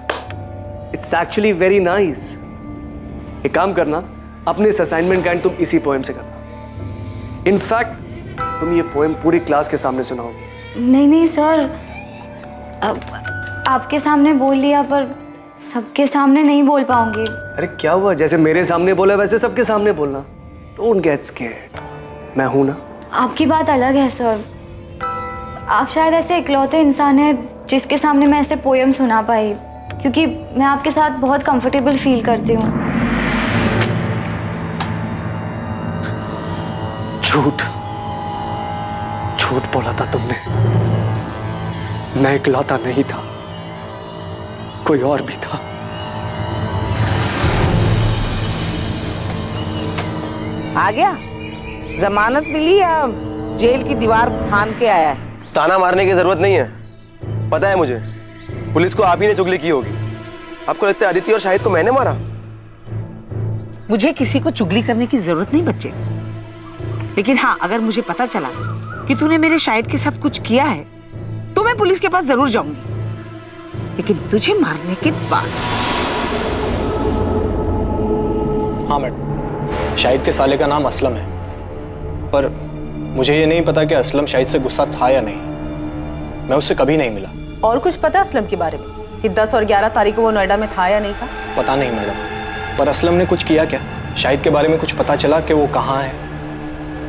it's actually very nice. एक काम करना, अपने इस असाइनमेंट का एंड तुम इसी पोएम से करना। इनफैक्ट तुम ये पोएम पूरी क्लास के सामने सुनाओगे। नहीं सर, अब आपके सामने बोल लिया पर सबके सामने नहीं बोल पाऊंगी। अरे क्या हुआ, जैसे मेरे सामने बोला वैसे सबके सामने बोलना। डोंट गेट स्कैर्ड, मैं हूं ना। आपकी बात अलग है सर, आप शायद ऐसे इकलौते इंसान हैं जिसके सामने मैं ऐसे पोएम सुना पाई, क्योंकि मैं आपके साथ बहुत कंफर्टेबल फील करती हूँ। झूठ झूठ बोला था तुमने। मैं इकलौता नहीं था, कोई और भी था। आ गया? जमानत मिली या जेल की दीवार फांद के आया है? ताना मारने की जरूरत नहीं है, पता है मुझे, पुलिस को आप ही ने चुगली की होगी। आपको लगता है अदिति और शाहिद को मैंने मारा? मुझे किसी को चुगली करने की जरूरत नहीं बच्चे, लेकिन हाँ, अगर मुझे पता चला कि तूने मेरे शाहिद के साथ कुछ किया है तो मैं पुलिस के पास जरूर जाऊंगी, लेकिन तुझे मारने के बाद। हाँ मैडम, शाहिद के साले का नाम असलम है, पर मुझे ये नहीं पता कि असलम शाहिद से गुस्सा था या नहीं। मैं उससे कभी नहीं मिला। और कुछ पता असलम के बारे में कि 10 और 11 तारीख को वो नोएडा में था या नहीं था? पता नहीं मैडम, पर असलम ने कुछ किया क्या? शाहिद के बारे में कुछ पता चला कि वो कहाँ है?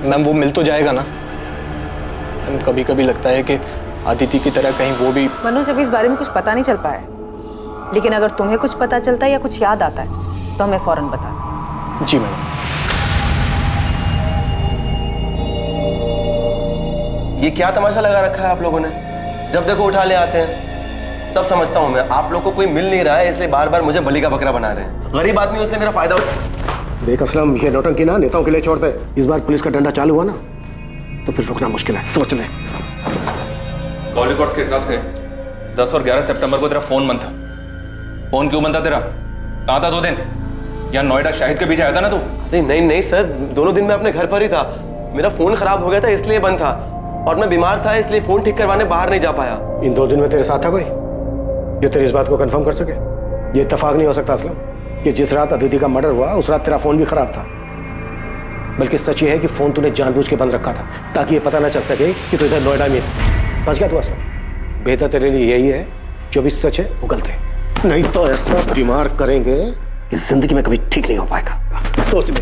मैम वो मिल तो जाएगा ना? मैम कभी कभी लगता है कि अदिति की तरह कहीं वो भी। मनोज, अभी इस बारे में कुछ पता नहीं चल पाया, लेकिन अगर तुम्हें कुछ पता चलता है या कुछ याद आता है तो हमें फौरन बता। जी मैडम। ये क्या तमाशा लगा रखा है आप लोगों ने? जब देखो उठा ले आते हैं। सब समझता हूँ मैं, आप लोग को कोई मिल नहीं रहा है इसलिए बार बार मुझे बलि का बकरा बना रहे हैं। गरीब आदमी उसने मेरा फायदा देख असलम, ये नौटंकी ना नेताओं के लिए छोड़ते। इस बार पुलिस का डंडा चालू हुआ ना तो फिर रुकना मुश्किल है, सोच ले। कॉल रिकॉर्ड्स के हिसाब से 10 और 11 सितंबर को तेरा फोन बंद था। फोन क्यों बंद था तेरा? कहाँ था 2 दिन? यहाँ नोएडा शाहिद के पीछे आया था ना तू? नहीं सर, दोनों दिन मैं अपने घर पर ही था। मेरा फोन खराब हो गया था इसलिए बंद था, और मैं बीमार था इसलिए फोन ठीक करवाने बाहर नहीं जा पाया। इन 2 दिन में तेरे साथ था कोई जो तेरी इस बात को कंफर्म कर सके? ये इत्तेफाक नहीं हो सकता असलम कि जिस रात अदिति का मर्डर हुआ उस रात तेरा फोन भी खराब था। बल्कि सच ये है कि फोन तूने जानबूझ के बंद रखा था ताकि ये पता ना चल सके कि तू इधर नोएडा में था। बच गया तू असलम। बेहतर तेरे लिए यही है जो भी सच है वो गलत है, नहीं तो ऐसा बीमार करेंगे कि जिंदगी में कभी ठीक नहीं हो पाएगा, सोच ले।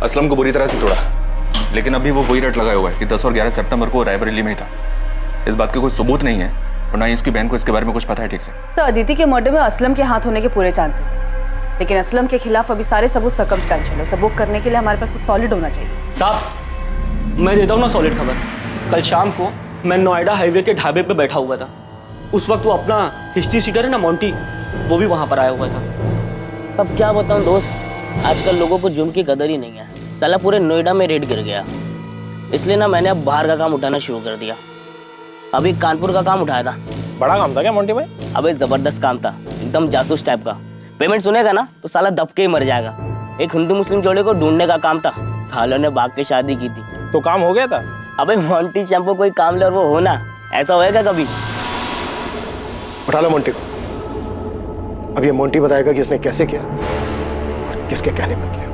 असलम को बुरी तरह से तोड़ा, लेकिन अभी वो वही रट लगाया हुआ है कि 10 और 11 सितंबर को रायबरेली में ही था। इस बात के कोई सबूत नहीं है और ना ही उसकी बहन को इसके बारे में कुछ पता है ठीक से। सर, अदिति के मर्डर में असलम के हाथ होने के पूरे चांसेस हैं, लेकिन असलम के खिलाफ अभी सारे सबूत सर्कमस्टेंशियल है। उसे बुक करने के लिए हमारे पास कुछ सॉलिड होना चाहिए। साहब, मैं देता हूँ ना सॉलिड खबर। कल शाम को मैं नोएडा हाईवे के ढाबे पे बैठा हुआ था। उस वक्त वो अपना हिस्ट्री सीटर है ना मोंटी, वो भी वहाँ पर आया हुआ था। अब क्या बताऊँ दोस्त, आजकल लोगों को जुर्म की कदर ही नहीं है। साला पूरे नोएडा में रेड गिर गया, इसलिए ना मैंने अब बाहर का काम उठाना शुरू कर दिया। अभी कानपुर का काम उठाया था। बड़ा काम था क्या मोंटी भाई? अबे जबरदस्त काम था, एकदम जासूस टाइप का। पेमेंट सुनेगा ना तो साला दब के ही मर जाएगा। एक हिंदू मुस्लिम जोड़े को ढूंढने का काम था, सालों ने भाग के शादी की थी। तो काम हो गया था? अबे मोंटी शैम्पू कोई काम ले और वो होना, ऐसा होएगा कभी? उठा लो मोंटी को। अब ये मोंटी बताएगा कि इसने कैसे किया और किसके कहने पर किया।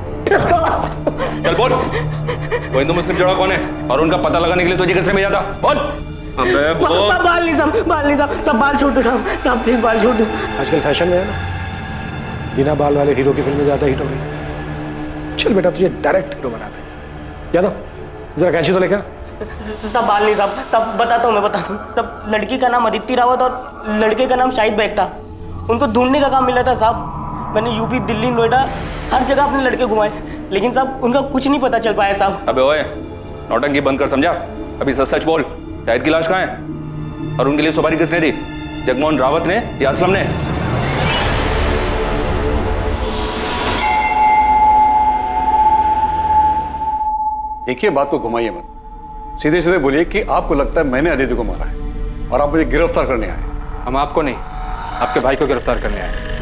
चल बोल, वो हिंदू मुस्लिम जोड़ा कौन है और उनका पता लगाने के लिए तुझे किसने भेजा था? बोल। अबे वो बाल नहीं साहब, सब बाल छोड़ दो साहब प्लीज बाल छोड़ दो। आजकल फैशन में है ना, बिना बाल वाले हीरो की फिल्में ज्यादा हिट हो रही। चल बेटा, तुझे डायरेक्ट हीरो बनाते हैं। यादव जरा कैंची तो लेकर। सब बाल नहीं साहब, सब बताता हूँ मैं बताता हूँ। सब लड़की का नाम अदिति रावत और लड़के का नाम शाहिद बेग था। उनको ढूंढने का काम मिला था साहब। मैंने यूपी, दिल्ली, नोएडा हर जगह अपने लड़के घुमाए, लेकिन साहब उनका कुछ नहीं पता चल पाया साहब। अबे ओए, नौटंकी बंद कर, समझा? अभी सच सच बोल, शाहिद की लाश कहाँ है? और उनके लिए सुपारी किसने दी? जगमोहन रावत ने या असलम ने? देखिए, बात को घुमाइए मत, सीधे सीधे बोलिए कि आपको लगता है मैंने अदिति को मारा है और आप मुझे गिरफ्तार करने आए। हम आपको नहीं, आपके भाई को गिरफ्तार करने आए।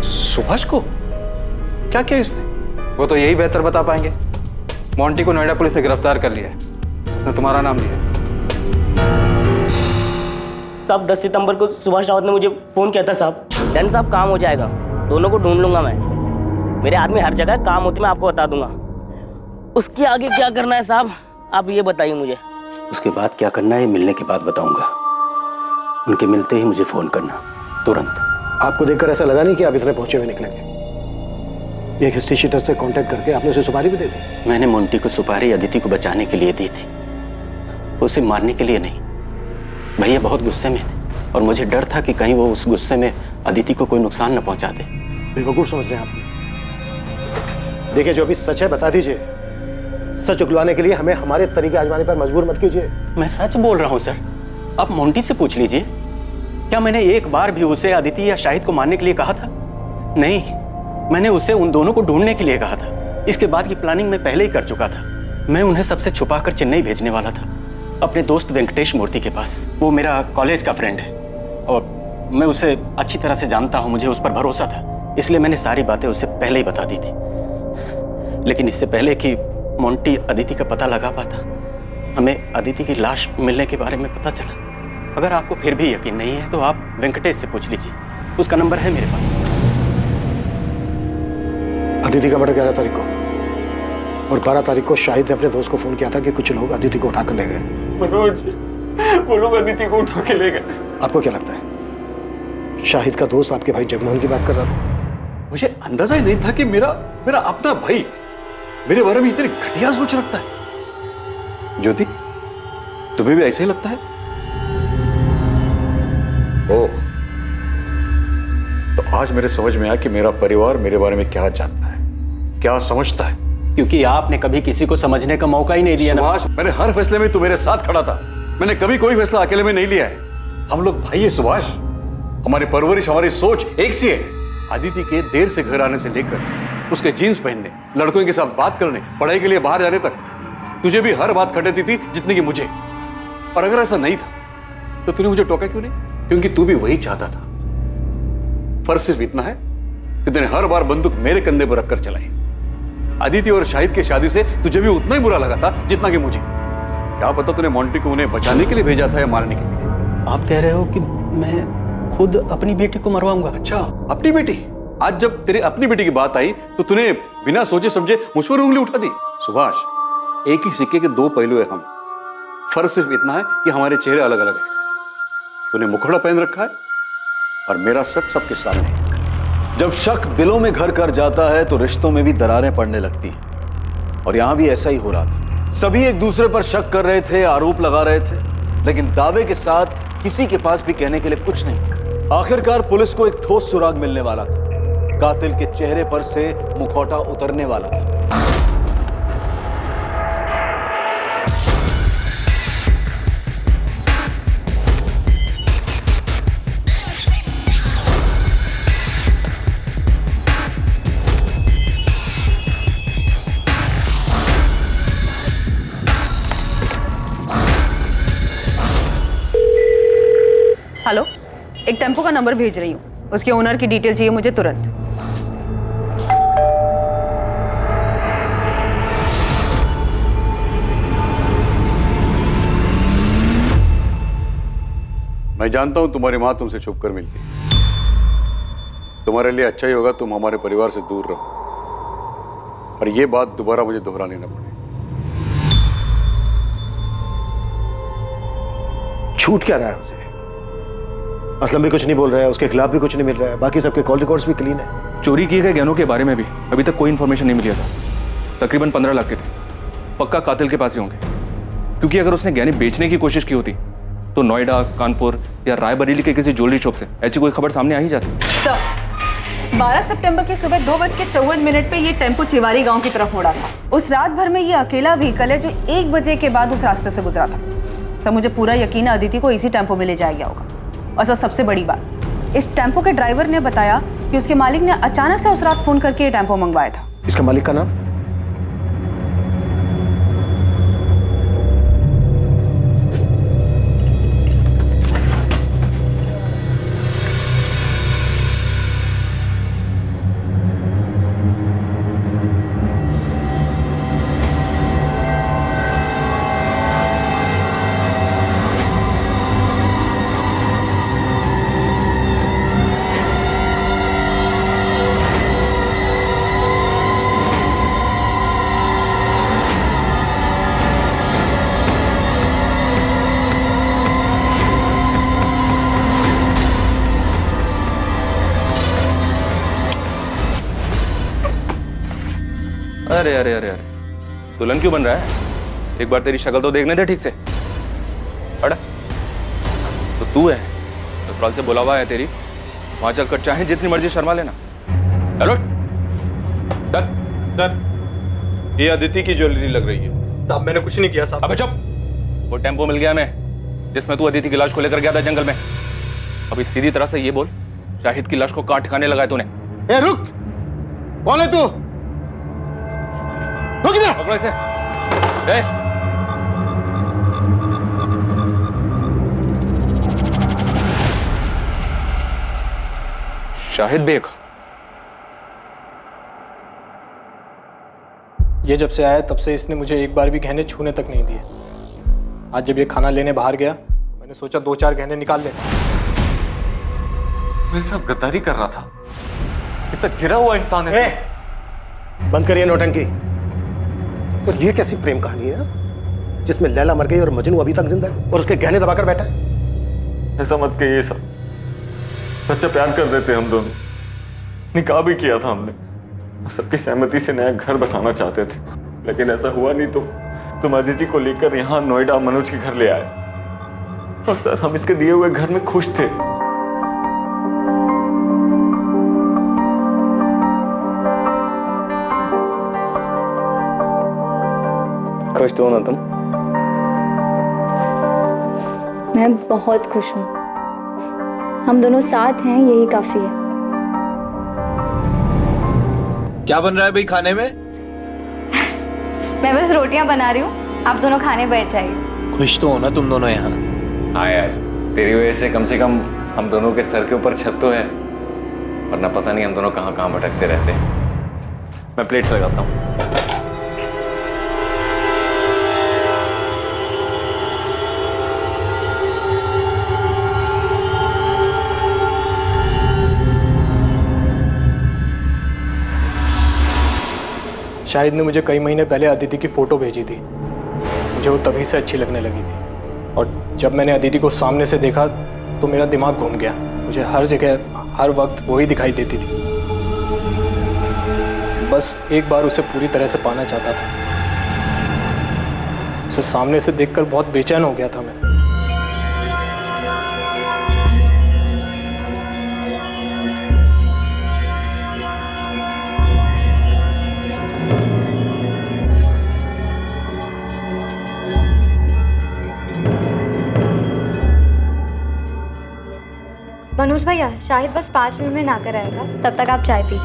सुभाष को क्या किया इसने? वो तो यही बेहतर बता पाएंगे। मोंटी को नोएडा पुलिस ने गिरफ्तार कर लिया है, उसने तुम्हारा नाम लिया। साहब 10 सितंबर को सुभाष रावत ने मुझे फोन किया था साहब। डन साहब, काम हो जाएगा, दोनों को ढूंढ लूंगा मैं। मेरे आदमी हर जगह काम होती, मैं आपको बता दूंगा। उसके आगे क्या करना है साहब, आप ये बताइए मुझे। उसके बाद क्या करना है मिलने के बाद बताऊंगा। उनके मिलते ही मुझे फोन करना, तुरंत। आपको देखकर ऐसा लगा नहीं कि आप इतने पहुंचे हुए निकलेंगे। एक हिस्ट्री शीटर से कांटेक्ट करके आपने उसे सुपारी भी दे दी। मैंने मोंटी को सुपारी अदिति को बचाने के लिए दी थी, उसे मारने के लिए नहीं। भैया बहुत गुस्से में थे और मुझे डर था कि कहीं वो उस गुस्से में अदिति को कोई नुकसान न पहुंचा दे। बेवकूफ समझ रहे हैं आप। देखिए, जो अभी सच है बता दीजिए। सच उगलवाने के लिए हमें हमारे तरीके आजमाने पर मजबूर मत कीजिए। मैं सच बोल रहा हूँ सर, आप मोंटी से पूछ लीजिए। क्या मैंने एक बार भी उसे अदिति या शाहिद को मारने के लिए कहा था? नहीं, मैंने उसे उन दोनों को ढूंढने के लिए कहा था। इसके बाद की प्लानिंग मैं पहले ही कर चुका था। मैं उन्हें सबसे छुपाकर चेन्नई भेजने वाला था, अपने दोस्त वेंकटेश मूर्ति के पास। वो मेरा कॉलेज का फ्रेंड है और मैं उसे अच्छी तरह से जानता हूँ, मुझे उस पर भरोसा था, इसलिए मैंने सारी बातें उसे पहले ही बता दी थी। लेकिन इससे पहले कि मोंटी अदिति का पता लगा पाता, हमें अदिति की लाश मिलने के बारे में पता चला। अगर आपको फिर भी यकीन नहीं है तो आप वेंकटेश से पूछ लीजिए, उसका नंबर है मेरे पास। अदिति का मर्डर 11 तारीख को और 12 तारीख को शाहिद ने अपने दोस्त को फोन किया था कि कुछ लोग अदिति को उठाकर ले गए। मनोज, वो लोग अदिति को उठा के ले गए। आपको क्या लगता है शाहिद का दोस्त आपके भाई जगमोहन की बात कर रहा था? मुझे अंदाजा ही नहीं था कि मेरा अपना भाई मेरे बारे में इतनी घटिया सोच रखता है। ज्योति, तुम्हें भी ऐसा ही लगता है? ओह, तो आज मेरे समझ में आया कि मेरा परिवार मेरे बारे में क्या जानता है, क्या समझता है। क्योंकि आपने कभी किसी को समझने का मौका ही नहीं दिया ना। सुभाष, मैंने हर फैसले में तू मेरे साथ खड़ा था। मैंने कभी कोई फैसला अकेले में नहीं लिया है। हम लोग भाई है सुभाष, हमारी परवरिश, हमारी सोच एक सी है। अदिति के देर से घर आने से लेकर उसके जीन्स पहनने, लड़कों के साथ बात करने, पढ़ाई के लिए बाहर जाने तक तुझे भी हर बात खटेती थी जितनी कि मुझे। और अगर ऐसा नहीं था तो तूने मुझे टोका क्यों नहीं? क्योंकि तू भी वही चाहता था। फर्क सिर्फ इतना है कि तूने हर बार बंदूक मेरे कंधे पर रखकर चलाई। अदिति और शाहिद की शादी से तुझे भी उतना ही बुरा लगा था जितना कि मुझे। क्या पता तूने मोंटी को उन्हें बचाने के लिए भेजा था या मारने के लिए। आप कह रहे हो कि मैं खुद अपनी बेटी को मरवाऊंगा? अच्छा, अपनी बेटी? आज जब तेरी अपनी बेटी की बात आई तो तूने बिना सोचे समझे मुझ पर उंगली उठा दी। सुभाष, एक ही सिक्के के दो पहलू है हम। फर्क सिर्फ इतना है कि हमारे चेहरे अलग अलग हैं। तूने मुखड़ा पहन रखा है और मेरा सच सबके सामने है। जब शक दिलों में घर कर जाता है तो रिश्तों में भी दरारें पड़ने लगती हैं। और यहां भी ऐसा ही हो रहा था। सभी एक दूसरे पर शक कर रहे थे, आरोप लगा रहे थे, लेकिन दावे के साथ किसी के पास भी कहने के लिए कुछ नहीं। आखिरकार पुलिस को एक ठोस सुराग मिलने वाला था। कातिल के चेहरे पर से मुखौटा उतरने वाला था। हेलो, एक टेम्पो का नंबर भेज रही हूँ, उसके ओनर की डिटेल चाहिए मुझे तुरंत। मैं जानता हूं तुम्हारी मां तुमसे छुप कर मिलती है। तुम्हारे लिए अच्छा ही होगा तुम हमारे परिवार से दूर रहो। पर यह बात दोबारा मुझे दोहरानी न पड़े। छूट क्या रहा है उसे? असलम भी कुछ नहीं बोल रहा है, उसके खिलाफ भी कुछ नहीं मिल रहा है, बाकी सबके कॉल रिकॉर्ड्स भी क्लीन है। चोरी किए गए गहनों के बारे में भी अभी तक कोई इन्फॉर्मेशन नहीं मिली था। तकरीबन 15 लाख के थे, पक्का कातिल के पास ही होंगे, क्योंकि अगर उसने गहने बेचने की कोशिश की होती तो नोएडा, कानपुर या रायबरेली के किसी ज्वेलरी शॉप से ऐसी कोई खबर सामने आ ही जाती। 12 सितंबर की सुबह 2:54 पे ये टेम्पो चिवारी गांव की तरफ मुड़ा था। उस रात भर में ये अकेला व्हीकल है जो 1 बजे के बाद उस रास्ते से गुजरा था। तब मुझे पूरा यकीन है अदिति को इसी टेम्पो में ले जाया गया होगा। और सर सबसे बड़ी बात, इस टेम्पो के ड्राइवर ने बताया कि उसके मालिक ने अचानक से उस रात फोन करके ये टेम्पो मंगवाया था। इसका मालिक का नाम? अरे अरे अरे अरे, दुल्हन क्यों बन रहा है? एक बार तेरी शक्ल तो देखने दे ठीक से। अड़ा तो तू है, ससुराल से बुलावा है तेरी, वहां चलकर चाहे जितनी मर्जी शर्मा लेना। हेलो सर, ये अदिति की ज्वेलरी लग रही है। साहब मैंने कुछ नहीं किया साहब। अबे चुप, वो टेम्पो मिल गया हमें जिसमें तू अदिति की लाश को लेकर गया था जंगल में। अभी सीधी तरह से ये बोल, शाहिद की लाश को कहां ठिकाने लगाया तूने? ए रुक, कौन है तू? रुक जा। पकड़ो इसे। शाहिद बेग, ये जब से आया तब से इसने मुझे एक बार भी गहने छूने तक नहीं दिए। आज जब ये खाना लेने बाहर गया, मैंने सोचा 2-4 गहने निकाल ले। मेरे साथ गद्दारी कर रहा था। इतना गिरा हुआ इंसान है। बंद करिए नौटंकी। और ये कैसी प्रेम कहानी है जिसमें लैला मर गई और मजनू अभी तक जिंदा है और उसके गहने दबाकर बैठा है? ऐसा मत कहिए सर, सच्चा प्यार कर देते हम दोनों। निकाह भी किया था हमने, सबकी सहमति से नया घर बसाना चाहते थे, लेकिन ऐसा हुआ नहीं। तो तुम अदिति को लेकर यहाँ नोएडा मनोज के घर ले आए और सर हम इसके दिए हुए घर में खुश थे। खुश तो हो ना तुम? मैं बहुत खुश हूँ। हम दोनों साथ हैं, यही काफी है। क्या बन रहा है भाई खाने में? मैं बस रोटियां बना रही हूँ, आप दोनों खाने बैठ जाइए। खुश तो हो ना तुम दोनों यहाँ? हाँ यार, तेरी वजह से कम हम दोनों के सर के ऊपर छत तो है, वरना पता नहीं हम दोनों कहाँ कहाँ भटकते रहते। मैं प्लेट्स लगाता हूँ। शाहिद ने मुझे कई महीने पहले अदिति की फ़ोटो भेजी थी। मुझे वो तभी से अच्छी लगने लगी थी, और जब मैंने अदिति को सामने से देखा तो मेरा दिमाग घूम गया। मुझे हर जगह हर वक्त वही दिखाई देती थी। बस एक बार उसे पूरी तरह से पाना चाहता था। उसे सामने से देखकर बहुत बेचैन हो गया था मैं। मनोज भैया, शाहिद बस 5 मिनट में नहाकर आएगा, तब तक आप चाय पीजिए।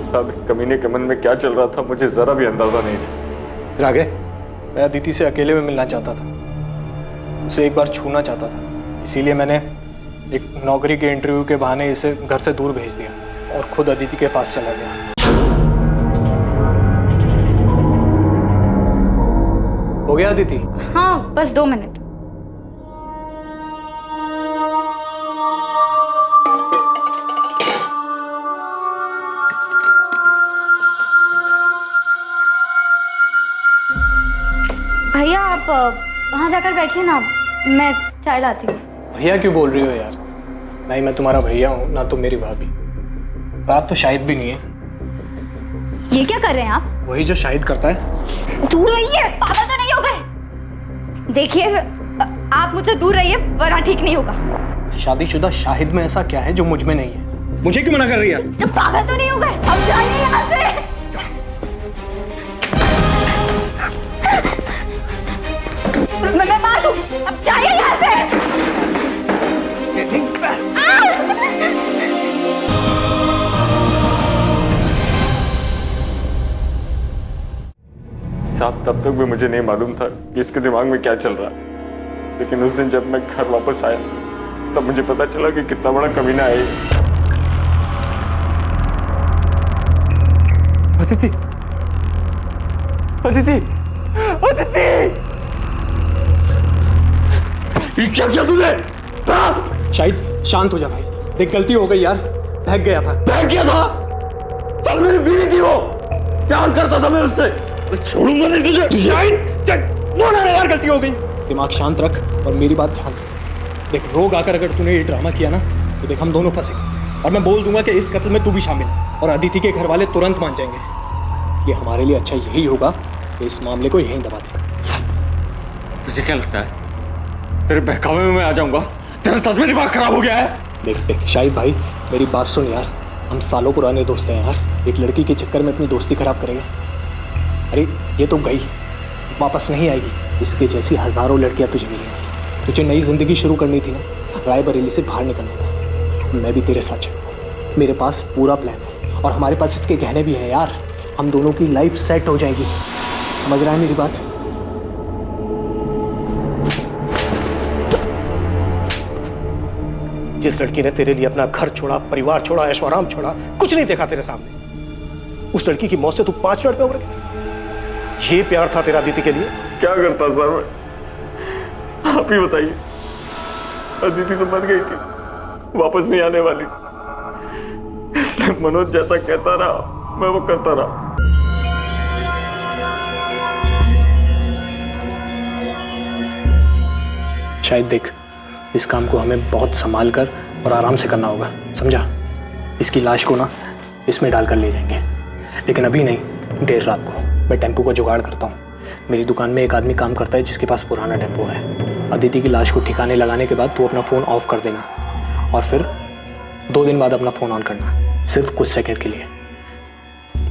साहब, इस कमीने के मन में क्या चल रहा था मुझे जरा भी अंदाजा नहीं था। फिर आगे? मैं अदिति से अकेले में मिलना चाहता था, उसे एक बार छूना चाहता था। इसीलिए मैंने एक नौकरी के इंटरव्यू के बहाने इसे घर से दूर भेज दिया और खुद अदिति के पास चला गया। हो गया अदिति? हाँ, बस 2 मिनट। भैया आप वहाँ जाकर बैठिए ना, मैं चाय लाती हूँ। भैया क्यों बोल रही हो यार? ना ही मैं तुम्हारा भैया हूँ, ना तुम मेरी भाभी। रात तो शाहिद भी नहीं है। ये क्या कर रहे हैं आप? वही जो शाहिद करता है। दूर रहिए, पागल तो नहीं हो गए? देखिए, आप मुझसे दूर रहिए वरना ठीक नहीं होगा। शादीशुदा शाहिद में ऐसा क्या है जो मुझ में नहीं है? मुझे क्यों मना कर रही है? जब पागल तो नहीं हो गए? अब जाइए यहाँ से। मैं मार दूँ, अब जाइए यहाँ से। साहब तब तक भी मुझे नहीं मालूम था कि इसके दिमाग में क्या चल रहा है, लेकिन उस दिन जब मैं घर वापस आया तब मुझे पता चला कि कितना बड़ा कमीना है ये। अदिति, अदिति, अदिति! ये क्या किया तूने? शाहिद शांत हो जा भाई, देख गलती हो गई यार, बहक गया था। बहक गया था? चल मेरी बीवी थी वो, प्यार करता था मैं उससे, छोड़ूंगा नहीं तुझे। शाहिद चल, बोला ना यार गलती हो गई। दिमाग शांत रख और मेरी बात ध्यान से देख। रोग आकर अगर तूने ये ड्रामा किया ना तो देख हम दोनों फंसेंगे, और मैं बोल दूंगा कि इस कत्ल में तू भी शामिल है, और अदिति के घर वाले तुरंत मान जाएंगे। इसलिए हमारे लिए अच्छा यही होगा कि इस मामले को यहीं दबा दें। तुझे क्या लगता है तेरे बहकावे में मैं आ जाऊंगा? तेरा सच में दिमाग खराब हो गया है? देख देख शाहिद भाई, मेरी बात सुन यार, हम सालों पुराने दोस्त हैं यार, एक लड़की के चक्कर में अपनी दोस्ती खराब करेंगे? अरे ये तो गई, वापस नहीं आएगी। इसके जैसी हजारों लड़कियां तुझे मिलेंगी। तुझे नई जिंदगी शुरू करनी थी ना, रायबरेली से बाहर निकलना था। मैं भी तेरे साथ चलूंगा, मेरे पास पूरा प्लान है, और हमारे पास इसके गहने भी हैं यार। हम दोनों की लाइफ सेट हो जाएगी, समझ रहा है मेरी बात? जिस लड़की ने तेरे लिए अपना घर छोड़ा, परिवार छोड़ा, ऐशो आराम छोड़ा, कुछ नहीं देखा तेरे सामने, उस लड़की की मौत से तू 5 मिनट में उबर गया। ये प्यार था तेरा अदिति के लिए? क्या करता सर मैं, आप ही बताइए। अदिति तो मर गई थी, वापस नहीं आने वाली थी, इसलिए मनोज जैसा कहता रहा मैं वो करता रहा। शायद देख, इस काम को हमें बहुत संभाल कर और आराम से करना होगा, समझा? इसकी लाश को ना इसमें डालकर ले जाएंगे, लेकिन अभी नहीं, देर रात को। मैं टेम्पो का जुगाड़ करता हूँ। मेरी दुकान में एक आदमी काम करता है जिसके पास पुराना टेम्पो है। अदिति की लाश को ठिकाने लगाने के बाद तू अपना फ़ोन ऑफ कर देना, और फिर 2 दिन बाद अपना फ़ोन ऑन करना, सिर्फ कुछ सेकंड के लिए।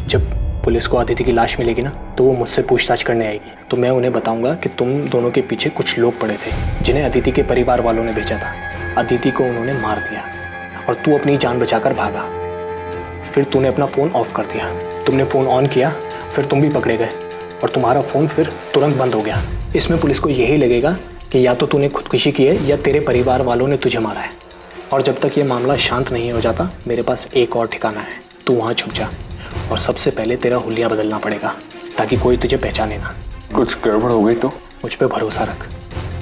जब पुलिस को अदिति की लाश मिलेगी ना, तो वो मुझसे पूछताछ करने आएगी, तो मैं उन्हें बताऊंगा कि तुम दोनों के पीछे कुछ लोग पड़े थे जिन्हें अदिति के परिवार वालों ने भेजा था। अदिति को उन्होंने मार दिया और तू अपनी जान बचाकर भागा। फिर तूने अपना फ़ोन ऑफ कर दिया, तुमने फ़ोन ऑन किया, फिर तुम भी पकड़े गए और तुम्हारा फ़ोन फिर तुरंत बंद हो गया। इसमें पुलिस को यही लगेगा कि या तो तूने खुदकुशी की है या तेरे परिवार वालों ने तुझे मारा है। और जब तक ये मामला शांत नहीं हो जाता, मेरे पास एक और ठिकाना है, तू वहाँ छुप जा, और सबसे पहले तेरा हुलिया बदलना पड़ेगा ताकि कोई तुझे पहचाने ना। कुछ गड़बड़ हो गई तो? मुझ पे भरोसा रख,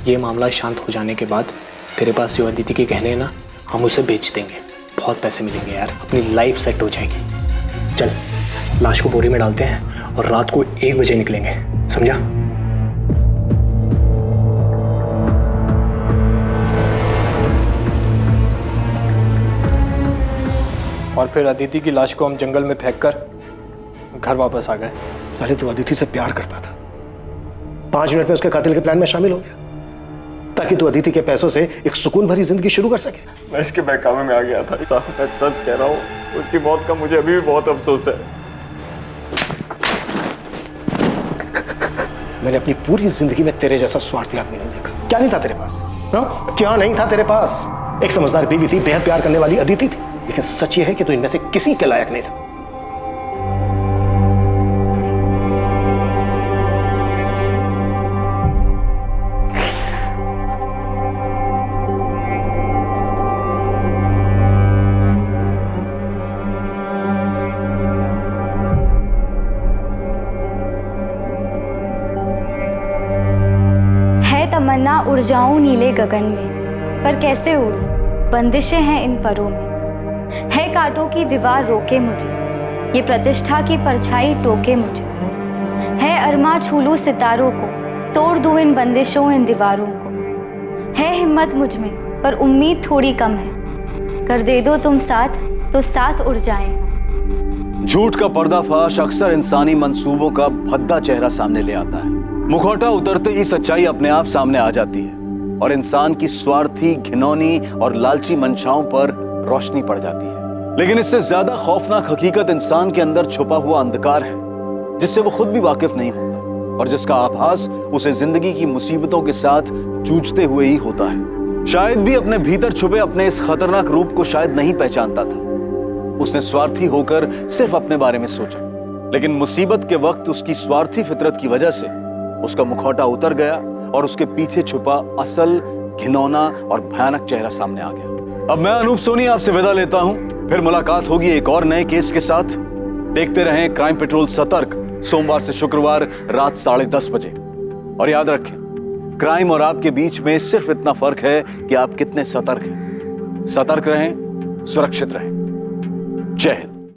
ये मामला शांत हो जाने के बाद तेरे पास जो अदिति के गहने हैं ना, हम उसे बेच देंगे, बहुत पैसे मिलेंगे यार, अपनी लाइफ सेट हो जाएगी। चल, लाश को बोरी में डालते हैं और रात को 1 बजे निकलेंगे, समझा? और फिर अदिति की लाश को हम जंगल में फेंककर घर वापस आ गए। साले तू अदिति से प्यार करता था, 5 मिनट में उसके कातिल के प्लान में शामिल हो गया ताकि तू अदिति के पैसों से एक सुकून भरी जिंदगी शुरू कर सके। मैं इसके बहकावे में आ गया था, मैं सच कह रहा हूँ, उसकी मौत का मुझे अभी भी बहुत अफसोस है। मैंने अपनी पूरी जिंदगी में तेरे जैसा स्वार्थी आदमी नहीं देखा। क्या नहीं था तेरे पास? हाँ? क्या नहीं था तेरे पास? एक समझदार बीवी थी, बेहद प्यार करने वाली अदिति थी, लेकिन सच ये है कि तू इनमें से किसी के लायक नहीं था। उड़ जाऊं नीले गगन में, पर कैसे उड़ूं, बंदिशें हैं इन परों में। है कांटों की दीवार रोके मुझे, ये प्रतिष्ठा की परछाई टोके मुझे। है अरमा छू लूं सितारों को, तोड़ दूं इन बंदिशों इन दीवारों को। है हिम्मत मुझ में पर उम्मीद थोड़ी कम है, कर दे दो तुम साथ तो साथ उड़ जाएं। झूठ का पर्दाफाश अक्सर इंसानी मंसूबों का भद्दा चेहरा सामने ले आता है। मुखौटा उतरते ही सच्चाई अपने आप सामने आ जाती है और इंसान की स्वार्थी, घिनौनी और लालची मंशाओं पर रोशनी पड़ जाती है। लेकिन इससे ज्यादा खौफनाक हकीकत इंसान के अंदर छुपा हुआ अंधकार है, जिससे वो खुद भी वाकिफ नहीं होता और जिसका आभास उसे जिंदगी की मुसीबतों के साथ जूझते हुए ही होता है। शायद भी अपने भीतर छुपे अपने इस खतरनाक रूप को शायद नहीं पहचानता था। उसने स्वार्थी होकर सिर्फ अपने बारे में सोचा, लेकिन मुसीबत के वक्त उसकी स्वार्थी फितरत की वजह से उसका मुखौटा उतर गया और उसके पीछे छुपा असल, घिनौना और भयानक चेहरा सामने आ गया। अब मैं अनूप सोनी आपसे विदा लेता हूं, फिर मुलाकात होगी एक और नए केस के साथ। देखते रहें क्राइम पेट्रोल सतर्क, सोमवार से शुक्रवार रात 10:30 बजे। और याद रखें, क्राइम और आपके बीच में सिर्फ इतना फर्क है कि आप कितने सतर्क हैं। सतर्क रहें, सुरक्षित रहें। जय हिंद।